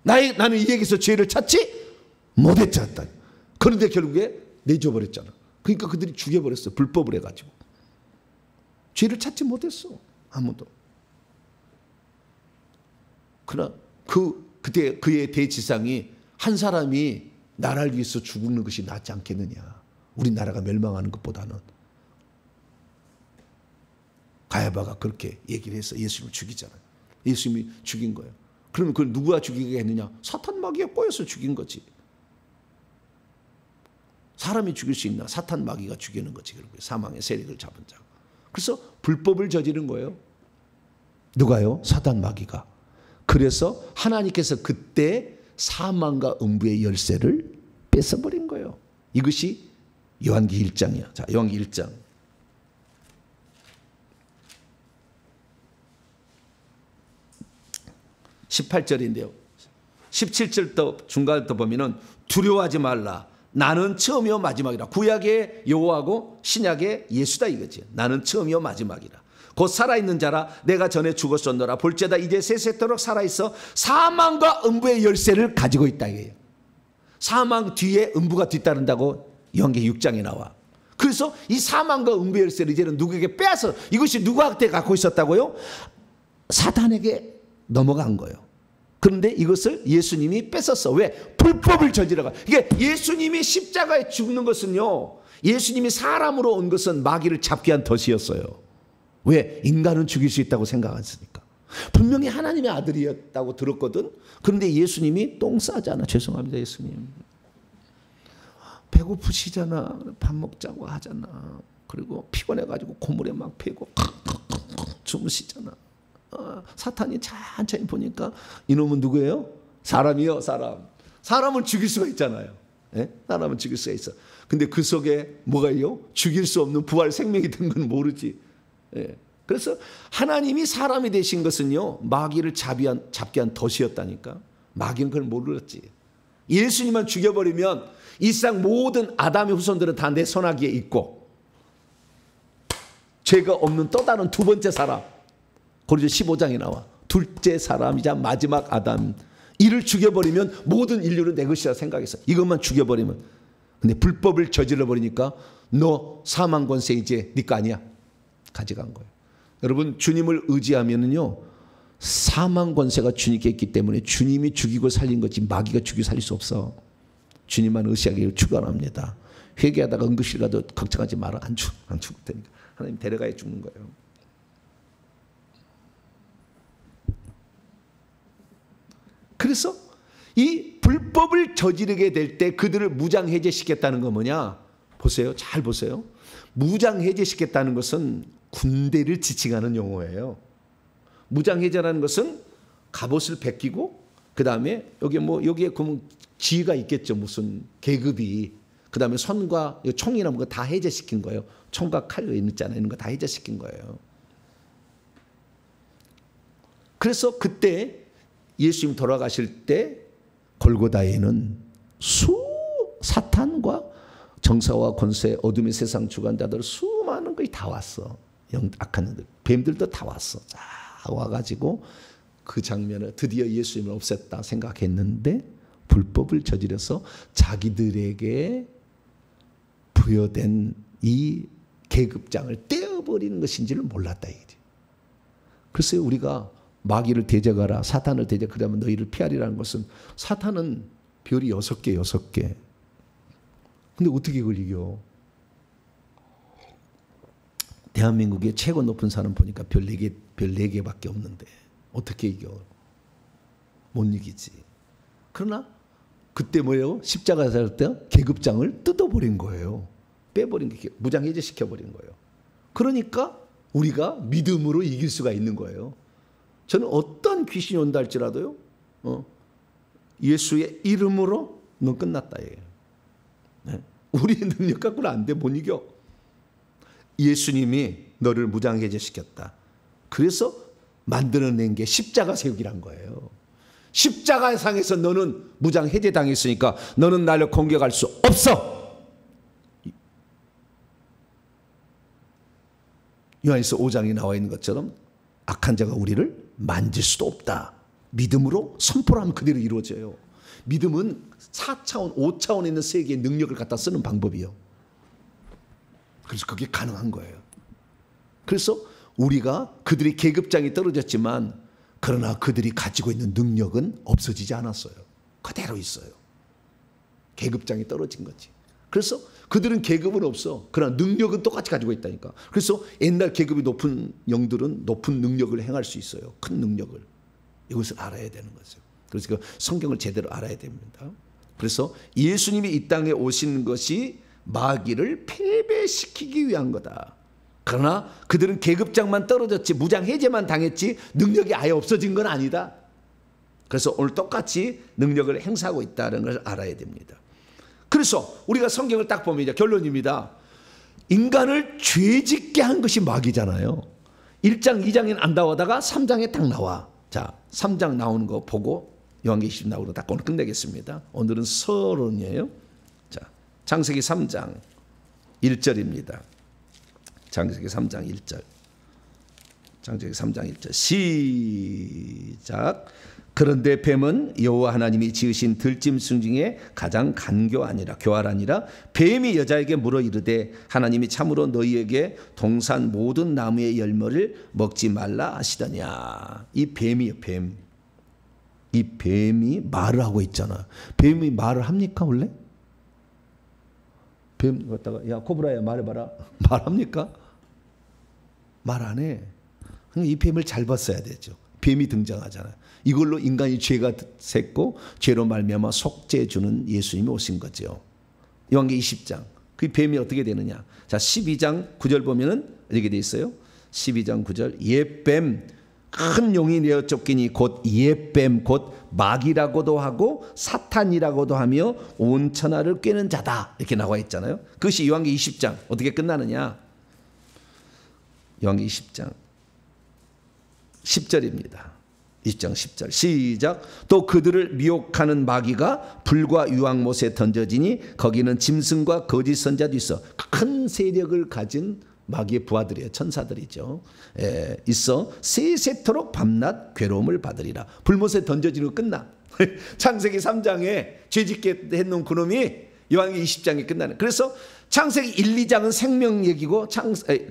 나는 이 얘기에서 죄를 찾지 못했잖아. 그런데 결국에 내줘버렸잖아. 그러니까 그들이 죽여버렸어. 불법을 해가지고. 죄를 찾지 못했어. 아무도. 그러나 그때 그의 대지상이 한 사람이 나라를 위해서 죽는 것이 낫지 않겠느냐. 우리나라가 멸망하는 것보다는. 가야바가 그렇게 얘기를 해서 예수님을 죽이잖아요. 예수님이 죽인 거예요. 그러면 그걸 누가 죽이게 했느냐? 사탄 마귀가 꼬여서 죽인 거지. 사람이 죽일 수 있나? 사탄 마귀가 죽이는 거지. 사망의 세력을 잡은 자. 그래서 불법을 저지른 거예요. 누가요? 사탄 마귀가. 그래서 하나님께서 그때 사망과 음부의 열쇠를 뺏어버린 거예요. 이것이 요한기 1장이야. 자, 요한기 1장. 18절인데요. 17절도 중간부터 보면은 두려워하지 말라. 나는 처음이요 마지막이라. 구약의 여호와고 신약의 예수다 이거지. 나는 처음이요 마지막이라. 곧 살아있는 자라. 내가 전에 죽었었노라. 볼지어다 이제 세세토록 살아있어 사망과 음부의 열쇠를 가지고 있다 이거예요. 사망 뒤에 음부가 뒤따른다고 요한계시록 6장에 나와. 그래서 이 사망과 음부 열쇠를 이제는 누구에게 빼앗아, 이것이 누구한테 갖고 있었다고요? 사탄에게 넘어간 거예요. 그런데 이것을 예수님이 뺏었어. 왜? 불법을 저지르가. 이게 예수님이 십자가에 죽는 것은요, 예수님이 사람으로 온 것은 마귀를 잡기 위한 덫이었어요. 왜? 인간은 죽일 수 있다고 생각했으니까. 분명히 하나님의 아들이었다고 들었거든. 그런데 예수님이 똥 싸잖아. 죄송합니다, 예수님. 배고프시잖아. 밥 먹자고 하잖아. 그리고 피곤해가지고 고물에 막 패고 주무시잖아. 사탄이 천천히 보니까 이놈은 누구예요? 사람이요, 사람. 사람을 죽일 수가 있잖아요. 예? 사람은 죽일 수가 있어. 근데 그 속에 뭐가요? 죽일 수 없는 부활 생명이 든 건 모르지. 예. 그래서 하나님이 사람이 되신 것은요, 마귀를 잡기 위한 덫이었다니까. 마귀는 그걸 모르겠지. 예수님만 죽여버리면 이 세상 모든 아담의 후손들은 다 내 손아귀에 있고, 죄가 없는 또 다른 두 번째 사람, 고린도서 15장에 나와. 둘째 사람이자 마지막 아담, 이를 죽여버리면 모든 인류는 내 것이라 생각했어. 이것만 죽여버리면. 근데 불법을 저질러 버리니까 너 사망 권세 이제 네 거 아니야. 가져간 거예요. 여러분, 주님을 의지하면은요, 사망 권세가 주님께 있기 때문에 주님이 죽이고 살린 거지 마귀가 죽이고 살릴 수 없어. 주님만 의지하기를 축원합니다. 회개하다가 응급실 가도 걱정하지 마라. 안 죽을 테니까. 하나님 데려가야 죽는 거예요. 그래서 이 불법을 저지르게 될 때 그들을 무장해제시켰다는 건 뭐냐? 보세요. 잘 보세요. 무장해제시켰다는 것은 군대를 지칭하는 용어예요. 무장해제라는 것은 갑옷을 벗기고, 그 다음에 여기에 그러면 지위가 있겠죠. 무슨 계급이. 그 다음에 선과 총이나 뭐 다 해제시킨 거예요. 총과 칼 있잖아요. 이런 거 다 해제시킨 거예요. 그래서 그때 예수님 돌아가실 때 골고다에는 사탄과 정사와 권세, 어둠의 세상 주관자들 수많은 것이 다 왔어. 악한 놈들, 뱀들도 다 왔어. 자, 와가지고 그 장면을 드디어 예수님을 없앴다 생각했는데 불법을 저지려서 자기들에게 부여된 이 계급장을 떼어버리는 것인지를 몰랐다 이거지. 글쎄요, 우리가 마귀를 대적하라, 사탄을 대적하려면 너희를 피하리라는 것은, 사탄은 별이 6개. 근데 어떻게 그걸 이겨? 대한민국의 최고 높은 산은 보니까 별 4개밖에 없는데 어떻게 이겨? 못 이기지. 그러나 그때 뭐예요? 십자가 살 때 계급장을 뜯어버린 거예요. 빼버린 게 무장해제시켜버린 거예요. 그러니까 우리가 믿음으로 이길 수가 있는 거예요. 저는 어떤 귀신이 온다 할지라도요, 예수의 이름으로 넌 끝났다. 네? 우리의 능력 갖고는 안 돼. 못 이겨. 예수님이 너를 무장해제시켰다. 그래서 만들어낸 게 십자가 세우기란 거예요. 십자가상에서 너는 무장해제 당했으니까 너는 나를 공격할 수 없어. 요한일서 5장에 나와 있는 것처럼 악한 자가 우리를 만질 수도 없다. 믿음으로 선포를 하면 그대로 이루어져요. 믿음은 4차원, 5차원에 있는 세계의 능력을 갖다 쓰는 방법이요. 그래서 그게 가능한 거예요. 그래서 우리가 그들의 계급장이 떨어졌지만 그러나 그들이 가지고 있는 능력은 없어지지 않았어요. 그대로 있어요. 계급장이 떨어진 거지. 그래서 그들은 계급은 없어. 그러나 능력은 똑같이 가지고 있다니까. 그래서 옛날 계급이 높은 영들은 높은 능력을 행할 수 있어요. 큰 능력을. 이것을 알아야 되는 거죠. 그래서 그 성경을 제대로 알아야 됩니다. 그래서 예수님이 이 땅에 오신 것이 마귀를 패배시키기 위한 거다. 그러나 그들은 계급장만 떨어졌지 무장해제만 당했지 능력이 아예 없어진 건 아니다. 그래서 오늘 똑같이 능력을 행사하고 있다는 걸 알아야 됩니다. 그래서 우리가 성경을 딱 보면 이제 결론입니다. 인간을 죄짓게 한 것이 마귀잖아요. 1장 2장에는 안 나오다가 3장에 딱 나와. 자, 3장 나오는 거 보고 요한계시록 나오고 딱 오늘 끝내겠습니다. 오늘은 서론이에요. 자, 창세기 3장 1절입니다. 창세기 3장 1절. 창세기 3장 1절 시작. 그런데 뱀은 여호와 하나님이 지으신 들짐승 중에 가장 교활하니라. 뱀이 여자에게 물어 이르되 하나님이 참으로 너희에게 동산 모든 나무의 열매를 먹지 말라 하시더냐. 이 뱀이에요. 뱀. 이 뱀이 말을 하고 있잖아. 뱀이 말을 합니까 원래? 뱀 갖다가 야 코브라야 말해봐라. 말합니까? 말 안 해. 이 뱀을 잘 봤어야 되죠. 뱀이 등장하잖아요. 이걸로 인간이 죄가 샜고 죄로 말미암아 속죄해 주는 예수님이 오신 거죠. 요한계시록 20장. 그 뱀이 어떻게 되느냐? 자, 12장 9절 보면은 이렇게 돼 있어요. 12장 9절 옛뱀 큰 용이 내어 쫓기니 곧 옛뱀 곧 마귀라고도 하고 사탄이라고도 하며 온 천하를 꿰는 자다. 이렇게 나와 있잖아요. 그것이 요한계시록 20장 어떻게 끝나느냐? 요한계시록 20장 10절입니다. 20장 10절 시작. 또 그들을 미혹하는 마귀가 불과 유황못에 던져지니 거기는 짐승과 거짓 선자도 있어. 큰 세력을 가진 마귀의 부하들이에요. 천사들이죠. 있어 세세토록 밤낮 괴로움을 받으리라. 불못에 던져지는 거 끝나. 창세기 3장에 죄짓게 해놓은 그놈이 요한계시록 20장에 끝나는. 그래서 창세기 1, 2장은 생명 얘기고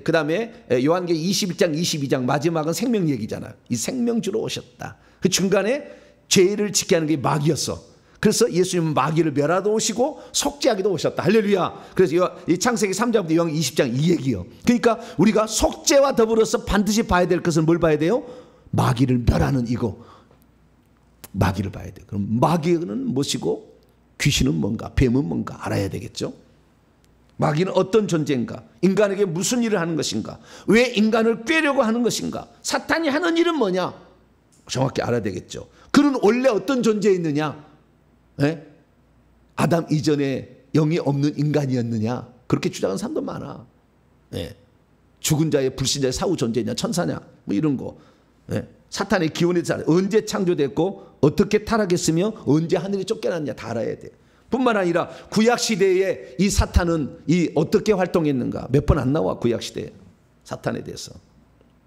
그 다음에 요한계시록 21장, 22장 마지막은 생명 얘기잖아요. 이 생명주로 오셨다. 그 중간에 죄를 짓게 하는 게 마귀였어. 그래서 예수님은 마귀를 멸하러 오시고 속죄하기도 오셨다. 할렐루야. 그래서 이 창세기 3장부터 요한계시록 20장 이 얘기예요. 그러니까 우리가 속죄와 더불어서 반드시 봐야 될 것은 뭘 봐야 돼요? 마귀를 멸하는 이거. 마귀를 봐야 돼요. 그럼 마귀는 무엇이고 귀신은 뭔가, 뱀은 뭔가 알아야 되겠죠. 마귀는 어떤 존재인가? 인간에게 무슨 일을 하는 것인가? 왜 인간을 꿰려고 하는 것인가? 사탄이 하는 일은 뭐냐? 정확히 알아야 되겠죠. 그는 원래 어떤 존재였느냐? 네? 아담 이전에 영이 없는 인간이었느냐? 그렇게 주장하는 사람도 많아. 네. 죽은 자의 불신자의 사후 존재냐? 천사냐? 뭐 이런 거. 네. 사탄의 기원에 대해서 언제 창조됐고 어떻게 타락했으며 언제 하늘이 쫓겨났냐 다 알아야 돼. 뿐만 아니라 구약시대에 이 사탄은 어떻게 활동했는가 몇 번 안 나와. 구약시대에 사탄에 대해서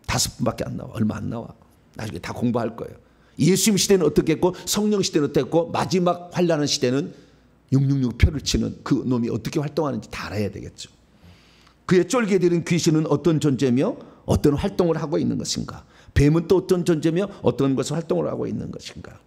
5번밖에 안 나와. 얼마 안 나와. 나중에 다 공부할 거예요. 예수님 시대는 어떻게 했고 성령 시대는 어떻게 했고 마지막 환란의 시대는 666 표를 치는 그 놈이 어떻게 활동하는지 다 알아야 되겠죠. 그의 쫄게 되는 귀신은 어떤 존재며 어떤 활동을 하고 있는 것인가. 뱀은 또 어떤 존재며 어떤 것을 활동을 하고 있는 것인가.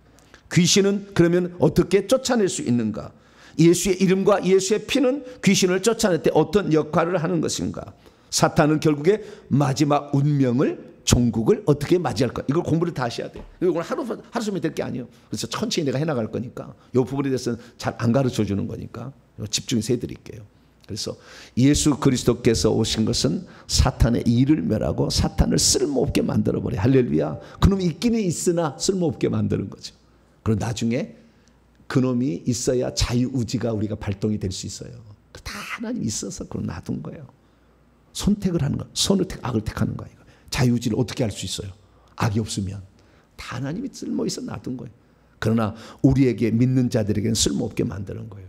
귀신은 그러면 어떻게 쫓아낼 수 있는가. 예수의 이름과 예수의 피는 귀신을 쫓아낼 때 어떤 역할을 하는 것인가. 사탄은 결국에 마지막 운명을 종국을 어떻게 맞이할까. 이걸 공부를 다 하셔야 돼요. 이걸 하루 쓰면 될 게 아니에요. 그래서 천천히 내가 해나갈 거니까 이 부분에 대해서는 잘 안 가르쳐 주는 거니까 집중해서 해드릴게요. 그래서 예수 그리스도께서 오신 것은 사탄의 일을 멸하고 사탄을 쓸모없게 만들어버려. 할렐루야. 그놈이 있기는 있으나 쓸모없게 만드는 거죠. 그리고 나중에 그놈이 있어야 자유의지가 우리가 발동이 될 수 있어요. 다 하나님 있어서 그걸 놔둔 거예요. 선택을 하는 거. 선을 악을 택하는 거예요. 자유의지를 어떻게 할 수 있어요? 악이 없으면. 다 하나님이 쓸모있어 놔둔 거예요. 그러나 우리에게 믿는 자들에게는 쓸모없게 만드는 거예요.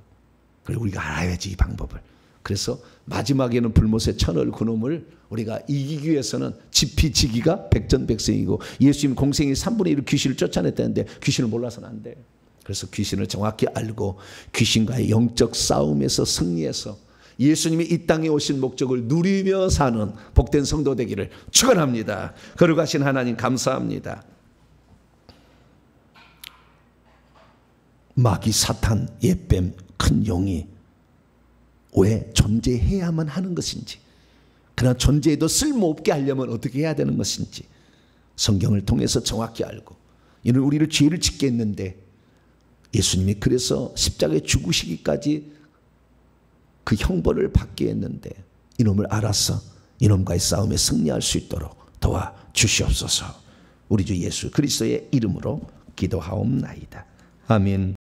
그리고 우리가 알아야지 이 방법을. 그래서 마지막에는 불못의 천을 그놈을 우리가 이기기 위해서는 지피지기가 백전백승이고 예수님 공생이 3분의 1을 귀신을 쫓아냈다는데 귀신을 몰라서는 안 돼. 그래서 귀신을 정확히 알고 귀신과의 영적 싸움에서 승리해서 예수님이 이 땅에 오신 목적을 누리며 사는 복된 성도 되기를 축원합니다. 거룩하신 하나님 감사합니다. 마귀 사탄 옛뱀 큰 용이 왜 존재해야만 하는 것인지, 그러나 존재해도 쓸모없게 하려면 어떻게 해야 되는 것인지 성경을 통해서 정확히 알고, 이는 우리를 죄를 짓게 했는데 예수님이 그래서 십자가에 죽으시기까지 그 형벌을 받게 했는데 이놈을 알아서 이놈과의 싸움에 승리할 수 있도록 도와주시옵소서. 우리 주 예수 그리스도의 이름으로 기도하옵나이다. 아멘.